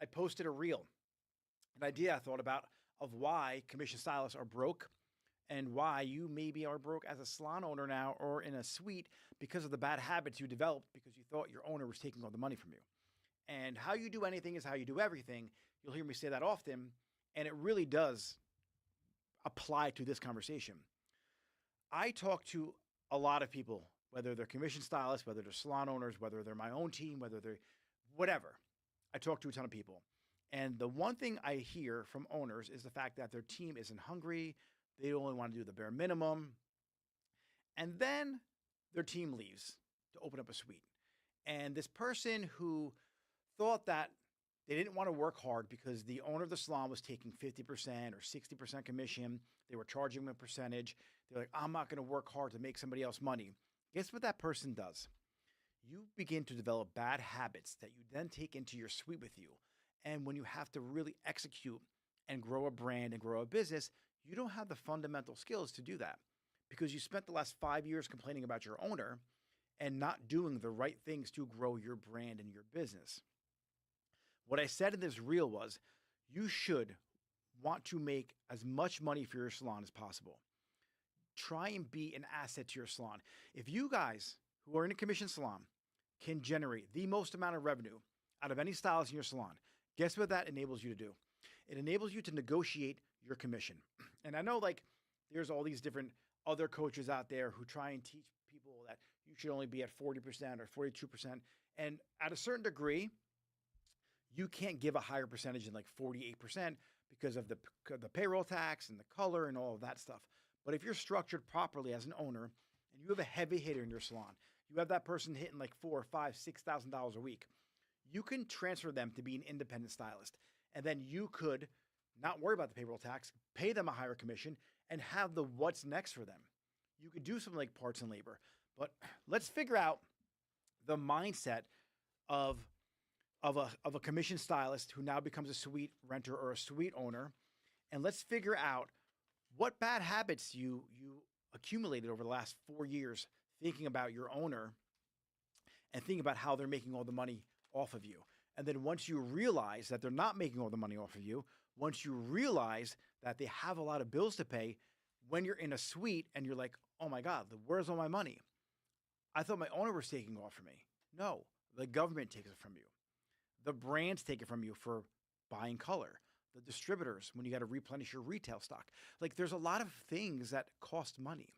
I posted a reel, an idea I thought about of why commission stylists are broke and why you maybe are broke as a salon owner now or in a suite because of the bad habits you developed because you thought your owner was taking all the money from you. And how you do anything is how you do everything. You'll hear me say that often, and it really does apply to this conversation. I talk to a lot of people, whether they're commission stylists, whether they're salon owners, whether they're my own team, whether they're whatever. I talk to a ton of people. And the one thing I hear from owners is the fact that their team isn't hungry. They only want to do the bare minimum. And then their team leaves to open up a suite. And this person who thought that they didn't want to work hard because the owner of the salon was taking 50% or 60% commission. They were charging them a percentage. They're like, I'm not going to work hard to make somebody else money. Guess what that person does? You begin to develop bad habits that you then take into your suite with you. And when you have to really execute and grow a brand and grow a business, you don't have the fundamental skills to do that because you spent the last 5 years complaining about your owner and not doing the right things to grow your brand and your business. What I said in this reel was you should want to make as much money for your salon as possible. Try and be an asset to your salon. If you guys who are in a commission salon can generate the most amount of revenue out of any stylist in your salon, guess what that enables you to do? It enables you to negotiate your commission. And I know there's all these different other coaches out there who try and teach people that you should only be at 40% or 42%. And at a certain degree, you can't give a higher percentage than 48% because of the payroll tax and the color and all of that stuff. But if you're structured properly as an owner and you have a heavy hitter in your salon, you have that person hitting $4,000, $5,000, $6,000 a week, you can transfer them to be an independent stylist. And then you could not worry about the payroll tax, pay them a higher commission, and have the what's next for them. You could do something like parts and labor. But let's figure out the mindset of a commission stylist who now becomes a suite renter or a suite owner. And let's figure out what bad habits you accumulated over the last 4 years thinking about your owner and thinking about how they're making all the money off of you. And then once you realize that they're not making all the money off of you, once you realize that they have a lot of bills to pay, when you're in a suite and you're like, oh my God, where's all my money? I thought my owner was taking off from me. No, the government takes it from you. The brands take it from you for buying color. The distributors, when you got to replenish your retail stock. There's a lot of things that cost money.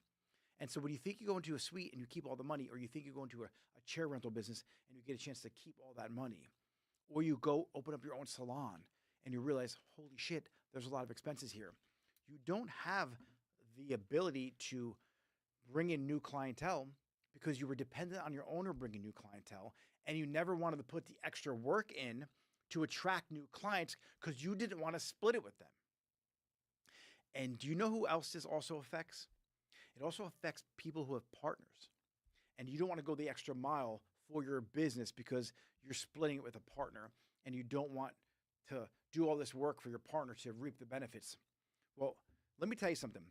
And so when you think you go into a suite and you keep all the money, or you think you go into a chair rental business and you get a chance to keep all that money, or you go open up your own salon and you realize, holy shit, there's a lot of expenses here. You don't have the ability to bring in new clientele because you were dependent on your owner bringing new clientele, and you never wanted to put the extra work in to attract new clients because you didn't want to split it with them. And do you know who else this also affects? It also affects people who have partners. And you don't want to go the extra mile for your business because you're splitting it with a partner and you don't want to do all this work for your partner to reap the benefits. Well, let me tell you something.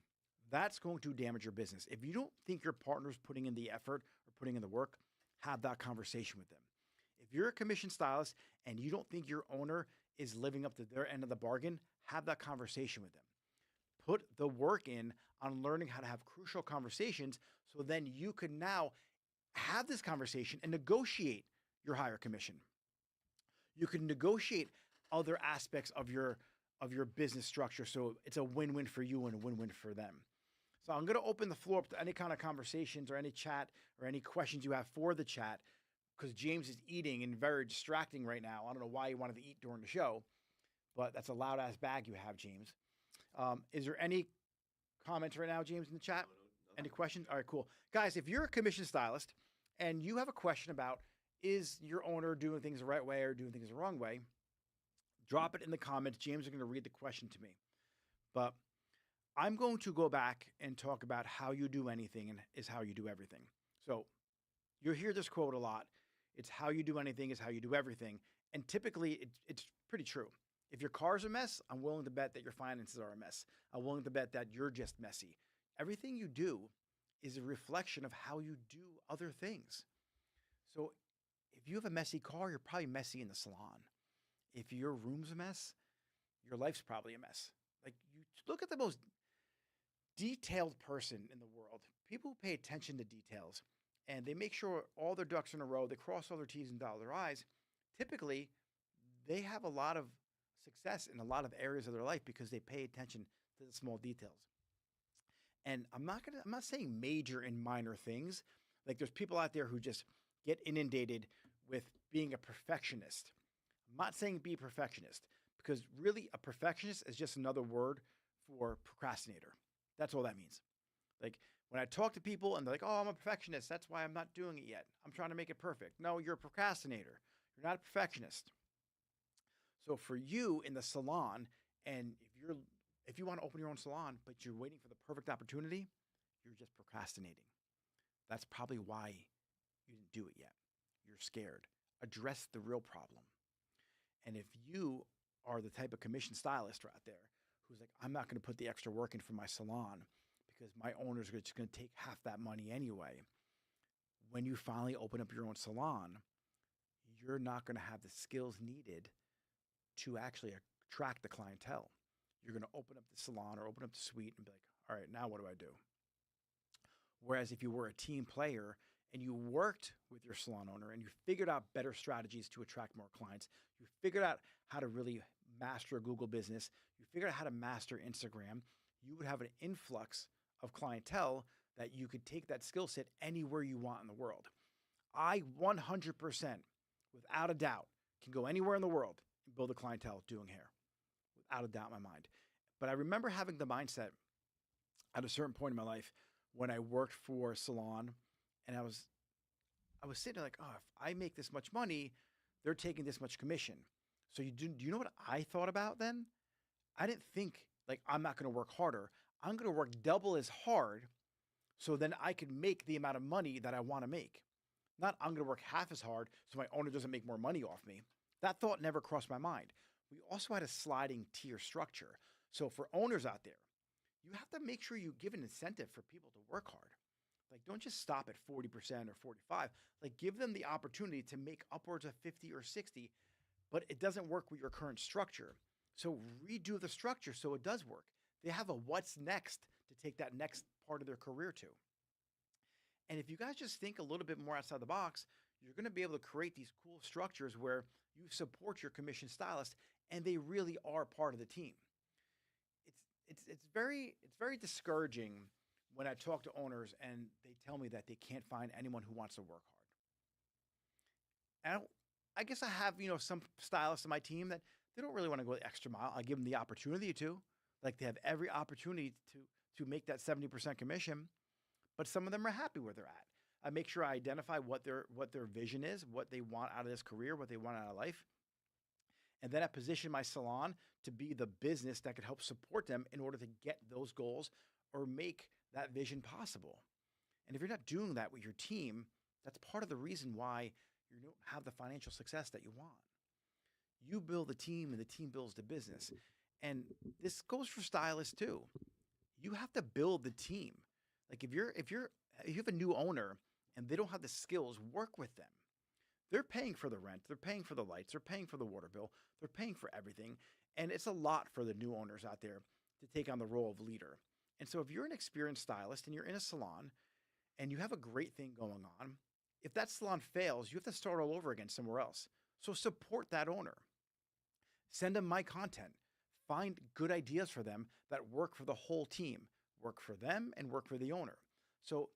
That's going to damage your business. If you don't think your partner's putting in the effort or putting in the work, have that conversation with them. If you're a commission stylist and you don't think your owner is living up to their end of the bargain, have that conversation with them. Put the work in on learning how to have crucial conversations so then you can now have this conversation and negotiate your higher commission. You can negotiate other aspects of your business structure so it's a win-win for you and a win-win for them. So I'm going to open the floor up to any kind of conversations or any chat or any questions you have for the chat because James is eating and very distracting right now. I don't know why he wanted to eat during the show, but that's a loud-ass bag you have, James. Is there any comments right now, James, in the chat? Any questions? All right, cool. Guys, if you're a commission stylist and you have a question about is your owner doing things the right way or doing things the wrong way, drop it in the comments. James is going to read the question to me. But I'm going to go back and talk about how you do anything and is how you do everything. So you'll hear this quote a lot. It's how you do anything is how you do everything. And typically it's pretty true. If your car's a mess, I'm willing to bet that your finances are a mess. I'm willing to bet that you're just messy. Everything you do is a reflection of how you do other things. So if you have a messy car, you're probably messy in the salon. If your room's a mess, your life's probably a mess. Like, you look at the most detailed person in the world. People who pay attention to details and they make sure all their ducks in a row, they cross all their T's and dot their I's. Typically, they have a lot of success in a lot of areas of their life because they pay attention to the small details. And I'm not saying major and minor things. Like, there's people out there who just get inundated with being a perfectionist. I'm not saying be a perfectionist because really a perfectionist is just another word for procrastinator. That's all that means. Like, when I talk to people and they're like, "Oh, I'm a perfectionist. That's why I'm not doing it yet. I'm trying to make it perfect." No, you're a procrastinator. You're not a perfectionist. So for you in the salon, and if you want to open your own salon, but you're waiting for the perfect opportunity, you're just procrastinating. That's probably why you didn't do it yet. You're scared. Address the real problem. And if you are the type of commission stylist out there who's like, "I'm not going to put the extra work in for my salon because my owner's just going to take half that money anyway," when you finally open up your own salon, you're not going to have the skills needed to actually attract the clientele. You're going to open up the salon or open up the suite and be like, "All right, now what do I do?" Whereas if you were a team player and you worked with your salon owner and you figured out better strategies to attract more clients, you figured out how to really master a Google business, you figured out how to master Instagram, you would have an influx of clientele that you could take that skill set anywhere you want in the world. I 100%, without a doubt, can go anywhere in the world and build a clientele doing hair, without a doubt in my mind. But I remember having the mindset at a certain point in my life when I worked for a salon, and I was sitting there like, "Oh, if I make this much money, they're taking this much commission." So do you know what I thought about then? I didn't think like, I'm not going to work harder. I'm going to work double as hard so then I can make the amount of money that I want to make. Not I'm going to work half as hard so my owner doesn't make more money off me. That thought never crossed my mind. We also had a sliding tier structure. So for owners out there, you have to make sure you give an incentive for people to work hard. Like, don't just stop at 40% or 45. Like, give them the opportunity to make upwards of 50 or 60, but it doesn't work with your current structure. So redo the structure so it does work. They have a what's next to take that next part of their career to. And if you guys just think a little bit more outside the box, you're going to be able to create these cool structures where you support your commission stylist and they really are part of the team. It's very discouraging when I talk to owners and they tell me that they can't find anyone who wants to work hard. And I guess I have, some stylists on my team that they don't really want to go the extra mile. I give them the opportunity to. Like, they have every opportunity to make that 70% commission, but some of them are happy where they're at. I make sure I identify what their vision is, what they want out of this career, what they want out of life. And then I position my salon to be the business that could help support them in order to get those goals or make that vision possible. And if you're not doing that with your team, that's part of the reason why you don't have the financial success that you want. You build the team and the team builds the business. And this goes for stylists too. You have to build the team. Like, if you have a new owner and they don't have the skills, work with them. They're paying for the rent, they're paying for the lights, they're paying for the water bill, they're paying for everything. And it's a lot for the new owners out there to take on the role of leader. And so if you're an experienced stylist and you're in a salon and you have a great thing going on, if that salon fails, you have to start all over again somewhere else. So support that owner. Send them my content. Find good ideas for them that work for the whole team, work for them and work for the owner. So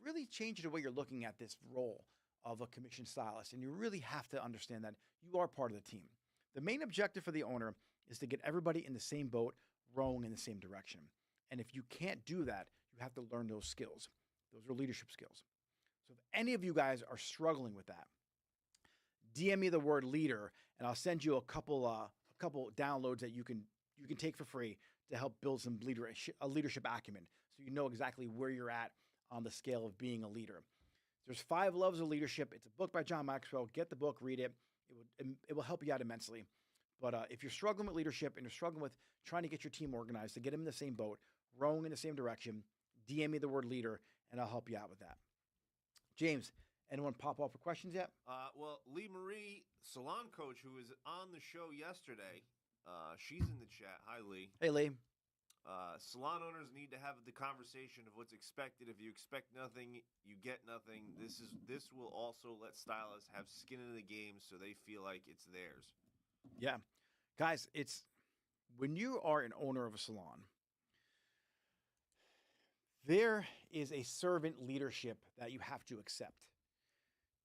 really change the way you're looking at this role of a commission stylist. And you really have to understand that you are part of the team. The main objective for the owner is to get everybody in the same boat, rowing in the same direction. And if you can't do that, you have to learn those skills. Those are leadership skills. So if any of you guys are struggling with that, DM me the word leader, and I'll send you a couple downloads that you can take for free to help build some leadership acumen, so you know exactly where you're at on the scale of being a leader. There's 5 Loves of Leadership. It's a book by John Maxwell. Get the book, read it. It will help you out immensely. But if you're struggling with leadership and you're struggling with trying to get your team organized to get them in the same boat, rowing in the same direction, DM me the word leader, and I'll help you out with that. James, Anyone pop off for questions yet? Well, Lee Marie, salon coach, who was on the show yesterday, she's in the chat. Hi, Lee. Hey, Lee. Salon owners need to have the conversation of what's expected. If you expect nothing, you get nothing. This will also let stylists have skin in the game so they feel like it's theirs. Yeah. Guys, it's when you are an owner of a salon, there is a servant leadership that you have to accept.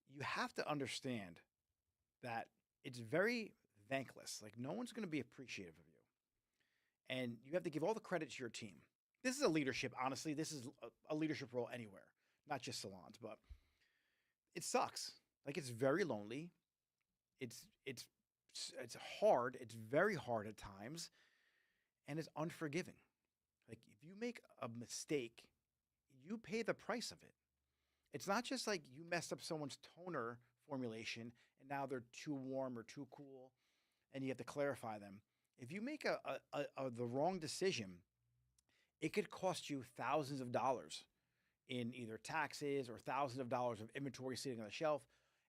You have to understand that it's very thankless. Like, no one's going to be appreciative of you. And you have to give all the credit to your team. This is a leadership, honestly. This is a leadership role anywhere, not just salons, but it sucks. Like, it's very lonely. It's it's hard. It's very hard at times, and it's unforgiving. Like, if you make a mistake, you pay the price of it. It's not just like you messed up someone's toner formulation and now they're too warm or too cool and you have to clarify them. If you make the wrong decision, it could cost you thousands of dollars in either taxes or thousands of dollars of inventory sitting on the shelf.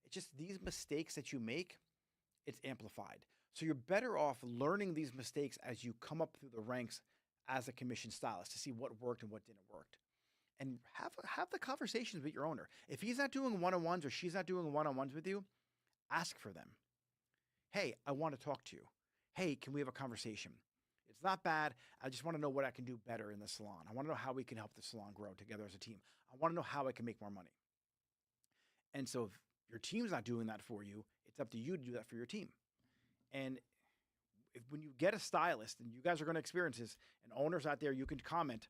It's just these mistakes that you make, it's amplified. So you're better off learning these mistakes as you come up through the ranks as a commission stylist to see what worked and what didn't work. And have the conversations with your owner. If he's not doing one-on-ones or she's not doing one-on-ones with you, ask for them. Hey, I want to talk to you. Hey, can we have a conversation? It's not bad. I just want to know what I can do better in the salon. I want to know how we can help the salon grow together as a team. I want to know how I can make more money. And so if your team's not doing that for you, it's up to you to do that for your team. And when you get a stylist, and you guys are going to experience this, and owners out there, you can comment.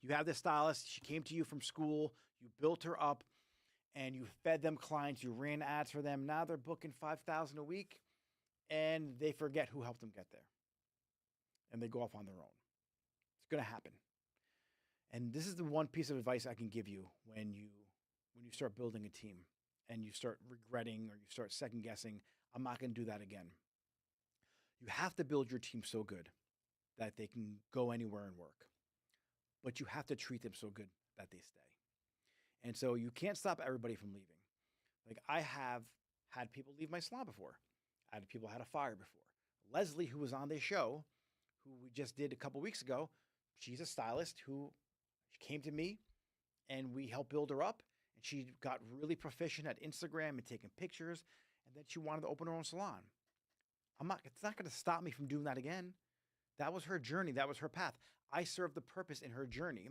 You have this stylist, she came to you from school, you built her up, and you fed them clients, you ran ads for them. Now they're booking $5,000 a week, and they forget who helped them get there. And they go off on their own. It's going to happen. And this is the one piece of advice I can give you when you start building a team and you start regretting or you start second guessing, I'm not going to do that again. You have to build your team so good that they can go anywhere and work. But you have to treat them so good that they stay. And so you can't stop everybody from leaving. Like, I have had people leave my salon before. I had people had a fire before. Leslie, who was on this show, who we just did a couple weeks ago, she's a stylist who came to me and we helped build her up. And she got really proficient at Instagram and taking pictures. And then she wanted to open her own salon. It's not going to stop me from doing that again. That was her journey. That was her path. I served the purpose in her journey.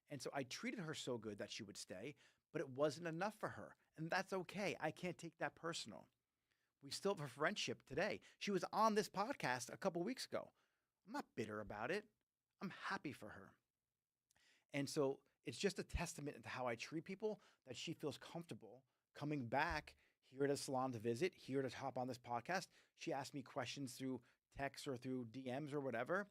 And so I treated her so good that she would stay, but it wasn't enough for her. And that's okay. I can't take that personal. We still have a friendship today. She was on this podcast a couple weeks ago. I'm not bitter about it. I'm happy for her. And so it's just a testament to how I treat people that she feels comfortable coming back here at a salon to visit, here to hop on this podcast. She asked me questions through text or through DMs or whatever.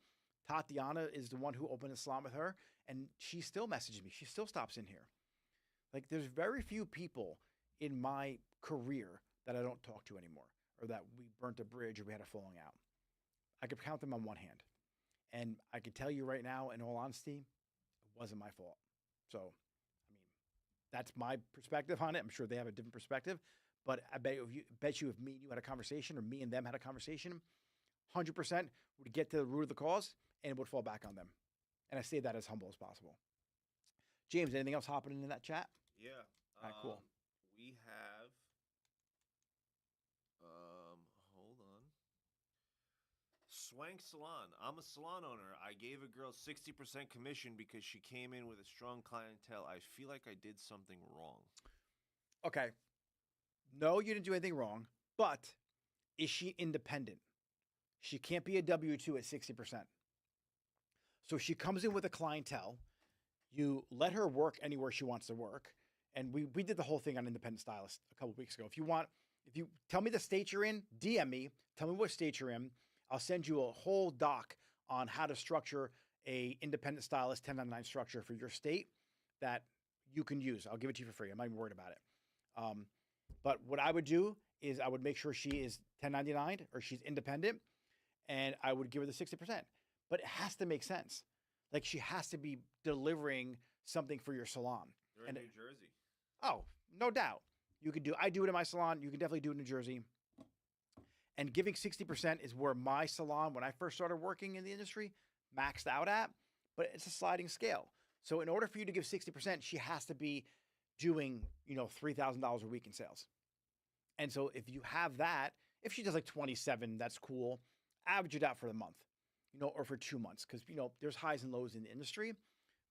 Tatiana is the one who opened a salon with her, and she still messages me. She still stops in here. Like, there's very few people in my career that I don't talk to anymore, or that we burnt a bridge or we had a falling out. I could count them on one hand. And I can tell you right now, in all honesty, it wasn't my fault. So, I mean, that's my perspective on it. I'm sure they have a different perspective. But I bet you if me and you had a conversation, or me and them had a conversation, 100% would get to the root of the cause and it would fall back on them. And I say that as humble as possible. James, anything else happening in that chat? Yeah. All right, cool. We have, hold on. Swank Salon. I'm a salon owner. I gave a girl 60% commission because she came in with a strong clientele. I feel like I did something wrong. Okay. No, you didn't do anything wrong, but is she independent? She can't be a W-2 at 60%. So she comes in with a clientele. You let her work anywhere she wants to work. And we did the whole thing on Independent Stylist a couple of weeks ago. If you tell me the state you're in, DM me, tell me what state you're in. I'll send you a whole doc on how to structure a independent stylist 1099 structure for your state that you can use. I'll give it to you for free. I'm not even worried about it. But what I would do is I would make sure she is 1099 or she's independent, and I would give her the 60%. But it has to make sense. Like, she has to be delivering something for your salon. You're in New Jersey. Oh, no doubt. I do it in my salon. You can definitely do it in New Jersey. And giving 60% is where my salon, when I first started working in the industry, maxed out at, but it's a sliding scale. So in order for you to give 60%, she has to be doing, $3,000 a week in sales. And so if you have that, if she does like 27, that's cool. Average it out for the month, or for 2 months, because, there's highs and lows in the industry.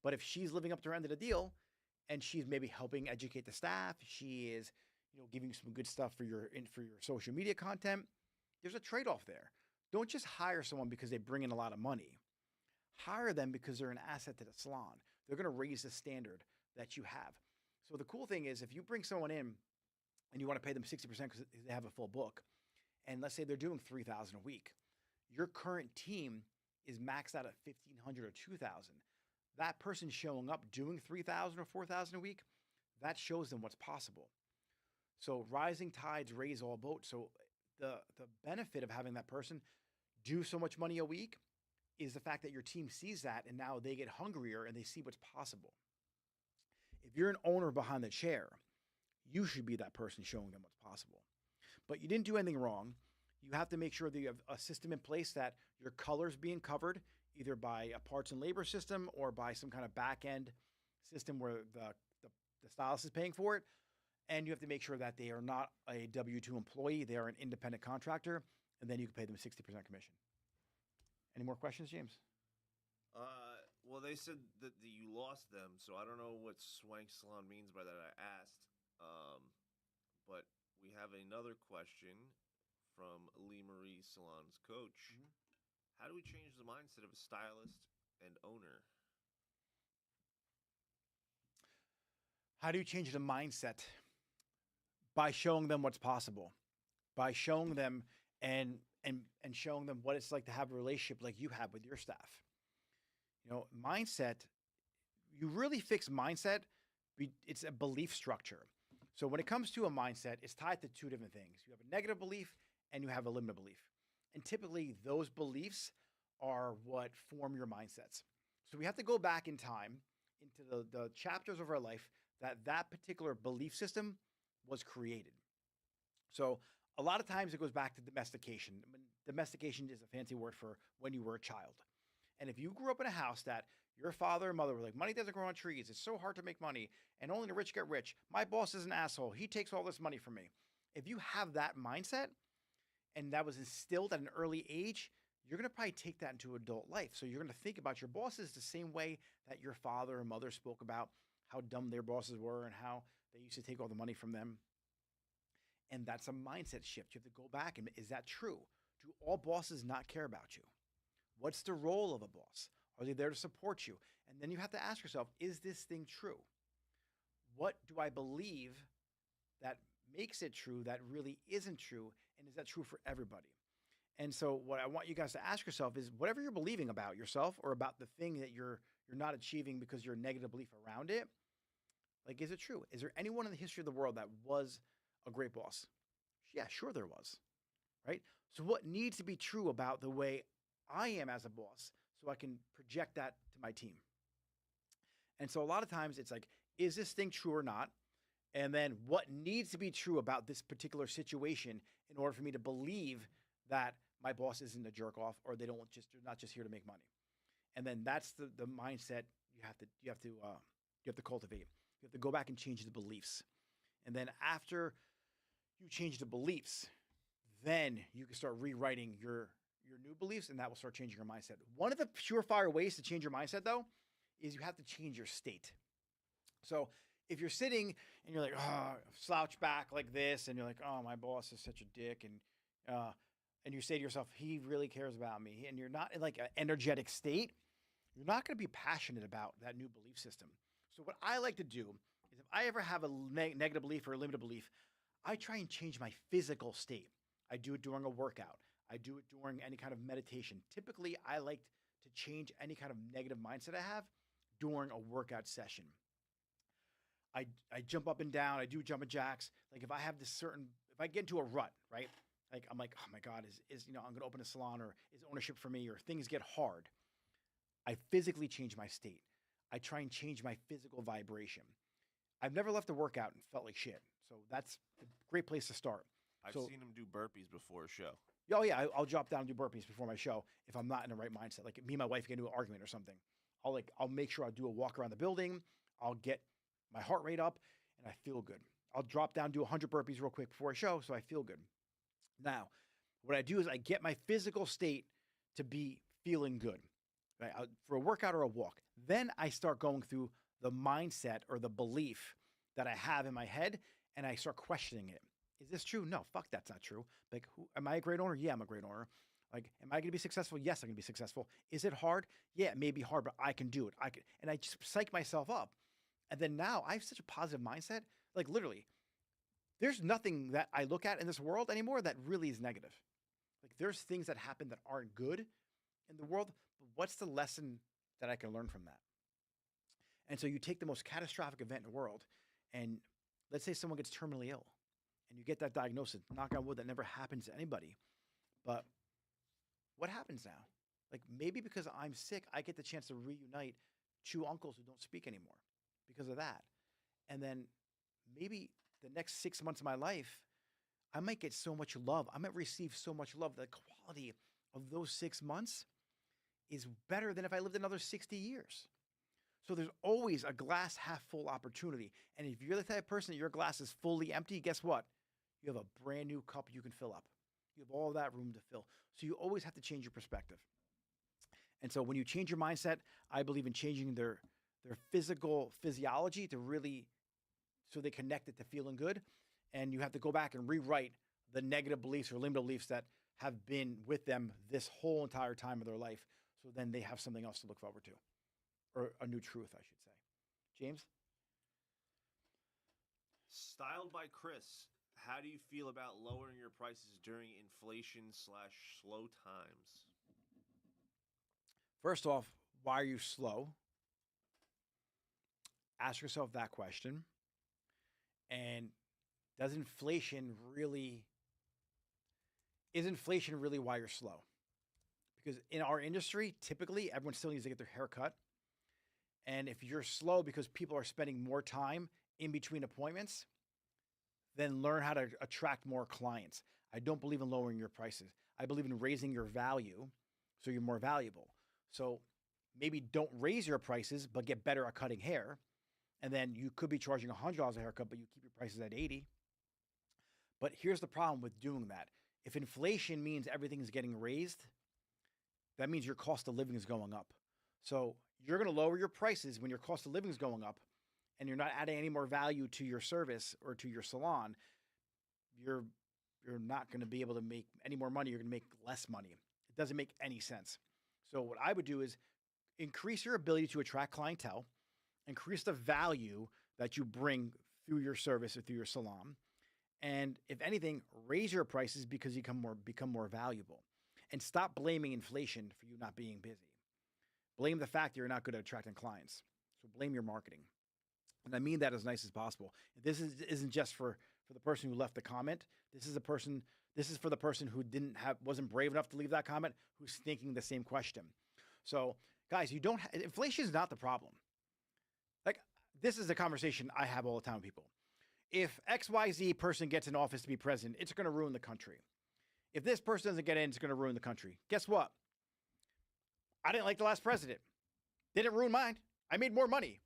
But if she's living up to her end of the deal and she's maybe helping educate the staff, she is, giving some good stuff for your social media content, there's a trade-off there. Don't just hire someone because they bring in a lot of money. Hire them because they're an asset to the salon. They're going to raise the standard that you have. So the cool thing is if you bring someone in and you want to pay them 60% because they have a full book, and let's say they're doing 3,000 a week, your current team is maxed out at 1,500 or 2,000. That person showing up doing 3,000 or 4,000 a week, that shows them what's possible. So rising tides raise all boats. So the benefit of having that person do so much money a week is the fact that your team sees that and now they get hungrier and they see what's possible. If you're an owner behind the chair, you should be that person showing them what's possible. But you didn't do anything wrong. You have to make sure that you have a system in place that your color's being covered either by a parts and labor system or by some kind of back end system where the stylist is paying for it. And you have to make sure that they are not a W-2 employee. They are an independent contractor. And then you can pay them a 60% commission. Any more questions, James? Well, they said that you lost them, so I don't know what Swank Salon means by that. I asked. But we have another question from Lee Marie Salon's coach. Mm-hmm. How do we change the mindset of a stylist and owner? How do you change the mindset? By showing them what's possible, by showing them and showing them what it's like to have a relationship like you have with your staff. Mindset, you really fix mindset. It's a belief structure. So when it comes to a mindset, it's tied to two different things. You have a negative belief and you have a limited belief. And typically those beliefs are what form your mindsets. So we have to go back in time into the chapters of our life that particular belief system was created. So a lot of times it goes back to domestication. Domestication is a fancy word for when you were a child. And if you grew up in a house that your father and mother were like, money doesn't grow on trees, it's so hard to make money, and only the rich get rich. My boss is an asshole. He takes all this money from me. If you have that mindset and that was instilled at an early age, you're going to probably take that into adult life. So you're going to think about your bosses the same way that your father and mother spoke about how dumb their bosses were and how they used to take all the money from them. And that's a mindset shift. You have to go back and is that true? Do all bosses not care about you? What's the role of a boss? Are they there to support you? And then you have to ask yourself, is this thing true? What do I believe that makes it true that really isn't true? And is that true for everybody? And so what I want you guys to ask yourself is whatever you're believing about yourself or about the thing that you're not achieving because you're a negative belief around it, like, is it true? Is there anyone in the history of the world that was a great boss? Yeah, sure there was, right? So what needs to be true about the way I am as a boss so I can project that to my team? And so a lot of times it's like, is this thing true or not? And then what needs to be true about this particular situation in order for me to believe that my boss isn't a jerk off or they're not just here to make money. And then that's the mindset you have to cultivate. You have to go back and change the beliefs. And then after you change the beliefs, then you can start rewriting your new beliefs and that will start changing your mindset. One of the surefire ways to change your mindset though is you have to change your state. So if you're sitting and you're like, slouch back like this, and you're like, oh, my boss is such a dick, and you say to yourself, he really cares about me, and you're not in like an energetic state, you're not going to be passionate about that new belief system. So what I like to do is if I ever have a negative belief or a limited belief, I try and change my physical state. I do it during a workout. I do it during any kind of meditation. Typically, I like to change any kind of negative mindset I have during a workout session. I jump up and down. I do jumping jacks. Like if I get into a rut, right? Like I'm like, oh my God, I'm going to open a salon or is ownership for me or things get hard. I physically change my state. I try and change my physical vibration. I've never left a workout and felt like shit. So that's a great place to start. I've So, seen him do burpees before a show. oh yeah, I'll drop down and do burpees before my show if I'm not in the right mindset. Like me and my wife get into an argument or something. I'll make sure I do a walk around the building. I'll get my heart rate up and I feel good. I'll drop down, do 100 burpees real quick before I show so I feel good. Now, what I do is I get my physical state to be feeling good, right? For a workout or a walk. Then I start going through the mindset or the belief that I have in my head and I start questioning it. Is this true? No, fuck, that's not true. Like, am I a great owner? Yeah, I'm a great owner. Like, am I going to be successful? Yes, I'm going to be successful. Is it hard? Yeah, it may be hard, but I can do it. And I just psych myself up. And then now I have such a positive mindset. Like, literally, there's nothing that I look at in this world anymore that really is negative. Like, there's things that happen that aren't good in the world. But what's the lesson that I can learn from that? And so you take the most catastrophic event in the world, and let's say someone gets terminally ill, and you get that diagnosis. Knock on wood, that never happens to anybody. But what happens now? Like, maybe because I'm sick, I get the chance to reunite two uncles who don't speak anymore because of that. And then maybe the next 6 months of my life, I might get so much love. I might receive so much love. The quality of those 6 months is better than if I lived another 60 years. So there's always a glass half full opportunity. And if you're the type of person that your glass is fully empty, guess what? You have a brand new cup you can fill up. You have all that room to fill. So you always have to change your perspective. And so when you change your mindset, I believe in changing their physical physiology to really, so they connect it to feeling good. And you have to go back and rewrite the negative beliefs or limited beliefs that have been with them this whole entire time of their life. So then they have something else to look forward to, or a new truth, I should say. James? Styled by Chris, how do you feel about lowering your prices during inflation/slow times? First off, why are you slow? Ask yourself that question. And is inflation really why you're slow? Because in our industry, typically everyone still needs to get their hair cut. And if you're slow because people are spending more time in between appointments, then learn how to attract more clients. I don't believe in lowering your prices. I believe in raising your value so you're more valuable. So maybe don't raise your prices, but get better at cutting hair. And then you could be charging $100 a haircut, but you keep your prices at $80. But here's the problem with doing that. If inflation means everything is getting raised, that means your cost of living is going up. So you're going to lower your prices when your cost of living is going up and you're not adding any more value to your service or to your salon. You're not going to be able to make any more money. You're going to make less money. It doesn't make any sense. So what I would do is increase your ability to attract clientele, increase the value that you bring through your service or through your salon. And if anything, raise your prices because you become more valuable. And stop blaming inflation for you not being busy. Blame the fact that you're not good at attracting clients. So blame your marketing. And I mean that as nice as possible. This isn't just for the person who left the comment. This is for the person who wasn't brave enough to leave that comment, who's thinking the same question. So guys, inflation is not the problem. Like, this is a conversation I have all the time with people. If XYZ person gets in office to be president, it's going to ruin the country. If this person doesn't get in, it's going to ruin the country. Guess what? I didn't like the last president. Didn't ruin mine. I made more money.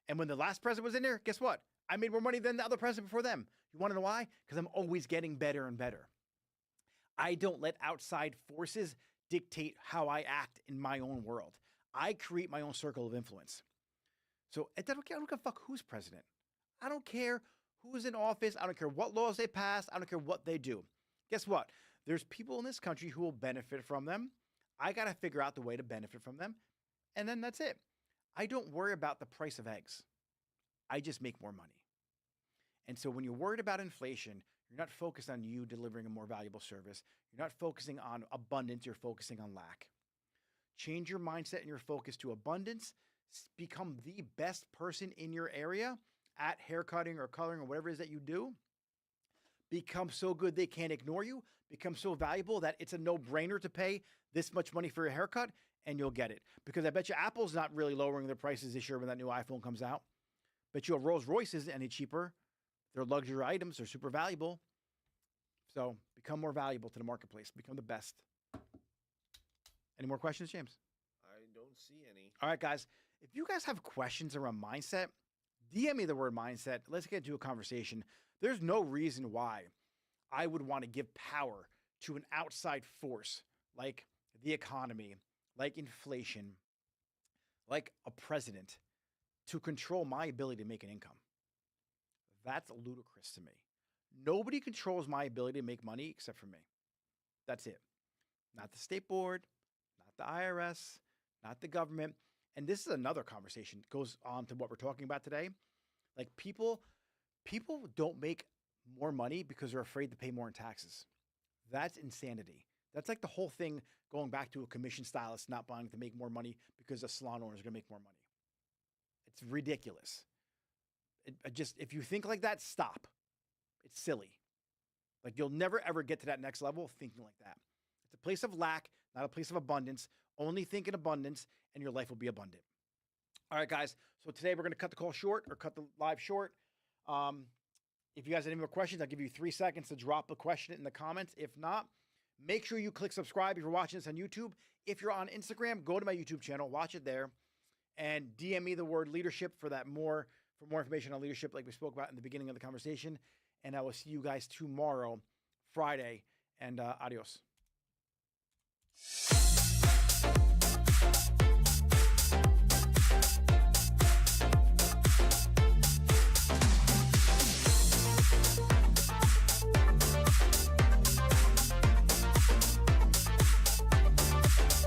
And when the last president was in there, guess what? I made more money than the other president before them. You want to know why? Because I'm always getting better and better. I don't let outside forces dictate how I act in my own world. I create my own circle of influence. So I don't give a fuck who's president. I don't care who's in office. I don't care what laws they pass. I don't care what they do. Guess what? There's people in this country who will benefit from them. I got to figure out the way to benefit from them. And then that's it. I don't worry about the price of eggs. I just make more money. And so when you're worried about inflation, you're not focused on you delivering a more valuable service. You're not focusing on abundance. You're focusing on lack. Change your mindset and your focus to abundance. Become the best person in your area at haircutting or coloring or whatever it is that you do. Become so good they can't ignore you. Become so valuable that it's a no-brainer to pay this much money for a haircut, and you'll get it. Because I bet you Apple's not really lowering their prices this year when that new iPhone comes out. Bet you a Rolls Royce isn't any cheaper. They're luxury items. They're super valuable. So become more valuable to the marketplace. Become the best. Any more questions, James? I don't see any. All right, guys. If you guys have questions around mindset, DM me the word mindset. Let's get into a conversation. There's no reason why I would want to give power to an outside force like the economy, like inflation, like a president to control my ability to make an income. That's ludicrous to me. Nobody controls my ability to make money except for me. That's it. Not the state board, not the IRS, not the government. And this is another conversation. It goes on to what we're talking about today. Like people don't make more money because they're afraid to pay more in taxes. That's insanity. That's like the whole thing going back to a commission stylist not wanting to make more money because a salon owner is going to make more money. It's ridiculous. If you think like that, stop. It's silly. Like you'll never ever get to that next level of thinking like that. It's a place of lack, not a place of abundance. Only think in abundance and your life will be abundant. All right, guys. So today we're going to cut the call short or cut the live short. If you guys have any more questions, I'll give you 3 seconds to drop a question in the comments. If not, make sure you click subscribe if you're watching this on YouTube. If you're on Instagram, go to my YouTube channel, watch it there, and DM me the word leadership for more information on leadership like we spoke about in the beginning of the conversation. And I will see you guys tomorrow, Friday, and adios.